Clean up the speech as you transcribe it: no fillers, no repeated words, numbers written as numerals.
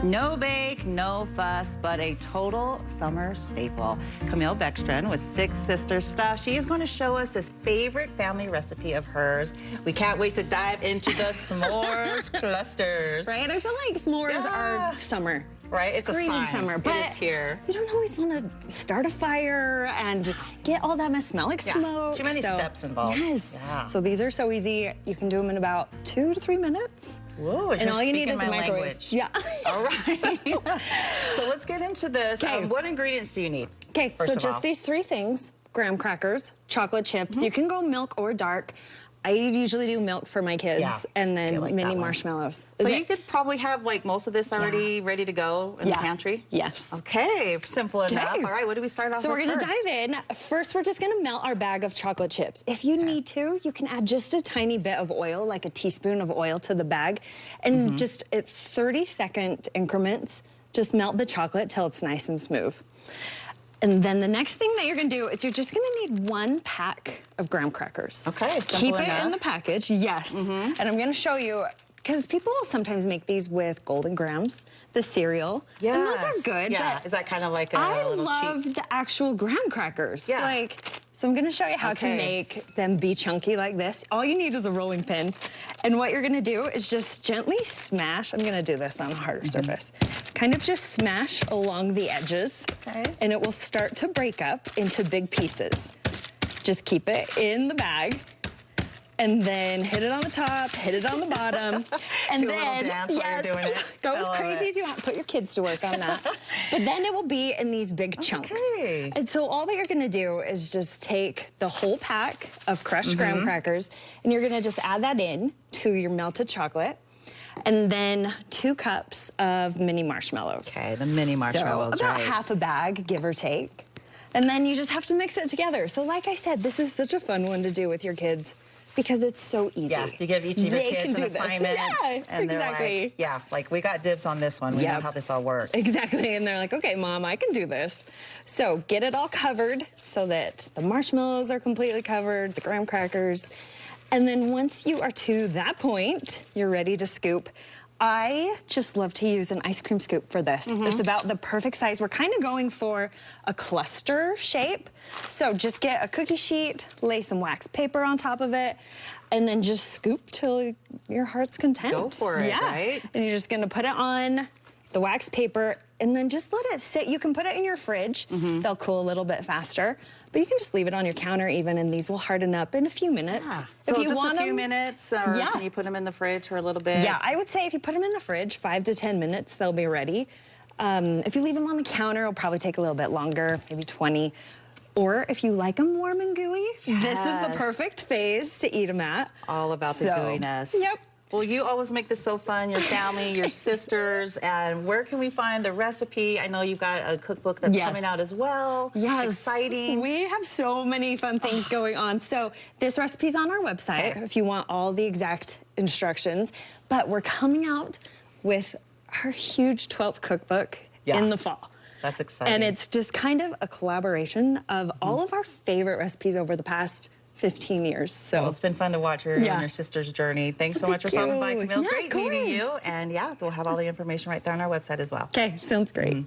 No bake, no fuss, but a total summer staple. Camille Beckstrand with Six Sisters Stuff. She is going to show us this favorite family recipe of hers. We can't wait to dive into the s'mores clusters. Right? I feel like s'mores are summer. Right? It's Screaming a sign. summer, but it is here. You don't always want to start a fire and get all that mess smell like smoke. Too many steps involved. Yes. Yeah. So these are so easy. You can do them in about 2 to 3 minutes. Whoa, and all you need is a microwave. Language. Yeah. All right. So let's get into this. What ingredients do you need? Okay, so just these 3 things: graham crackers, chocolate chips. You can go milk or dark. I usually do milk for my kids, and then mini marshmallows. So you could probably have like most of this already ready to go in the pantry? Yes. Okay, simple enough. All right, what do we start off with? So we're gonna dive in. First, we're just gonna melt our bag of chocolate chips. If you need to, you can add just a tiny bit of oil, like a teaspoon of oil to the bag, and just at 30-second increments, just melt the chocolate till it's nice and smooth. And then the next thing that you're gonna do is you're just gonna need 1 pack of graham crackers. Okay, simple Keep enough. it in the package, yes. And I'm gonna show you, because people sometimes make these with golden grahams, the cereal. Yes. And those are good. Yeah, but is that kind of like a I little love cheap? the actual graham crackers. Yeah. So I'm gonna show you how to make them be chunky like this. All you need is a rolling pin. And what you're gonna do is just gently smash. I'm gonna do this on a harder surface. Kind of just smash along the edges. And it will start to break up into big pieces. Just keep it in the bag. And then hit it on the top, hit it on the bottom, and do then a little dance while you're doing it. Go as crazy as you want. Put your kids to work on that. But then it will be in these big chunks. And so all that you're gonna do is just take the whole pack of crushed graham crackers, and you're gonna just add that in to your melted chocolate. And then 2 cups of mini marshmallows. Okay, the mini marshmallows, so about half a bag, give or take. And then you just have to mix it together. So like I said, this is such a fun one to do with your kids, because it's so easy. Yeah, you give each of your kids an assignment. And exactly. They're like, we got dibs on this one. We know how this all works. Exactly, and they're like, okay, Mom, I can do this. So get it all covered so that the marshmallows are completely covered, the graham crackers. And then once you are to that point, you're ready to scoop. I just love to use an ice cream scoop for this. It's about the perfect size. We're kind of going for a cluster shape. So just get a cookie sheet, lay some wax paper on top of it, and then just scoop till your heart's content. Go for it, right? And you're just gonna put it on the wax paper and then just let it sit. You can put it in your fridge. They'll cool a little bit faster. But you can just leave it on your counter even, and these will harden up in a few minutes. So if you want a few minutes, or can you put them in the fridge for a little bit? Yeah, I would say if you put them in the fridge, 5 to 10 minutes, they'll be ready. If you leave them on the counter, it'll probably take a little bit longer, maybe 20. Or if you like them warm and gooey, this is the perfect phase to eat them at. All about the gooiness. Yep. Well, you always make this so fun, your family, your sisters, and where can we find the recipe? I know you've got a cookbook that's coming out as well. Yes. Exciting. We have so many fun things going on. So this recipe's on our website if you want all the exact instructions. But we're coming out with our huge 12th cookbook in the fall. That's exciting. And it's just kind of a collaboration of all of our favorite recipes over the past 15 years. So well, it's been fun to watch your and your sister's journey. Thanks so much for stopping by, Camille. It's great meeting you. And we'll have all the information right there on our website as well. Okay, sounds great.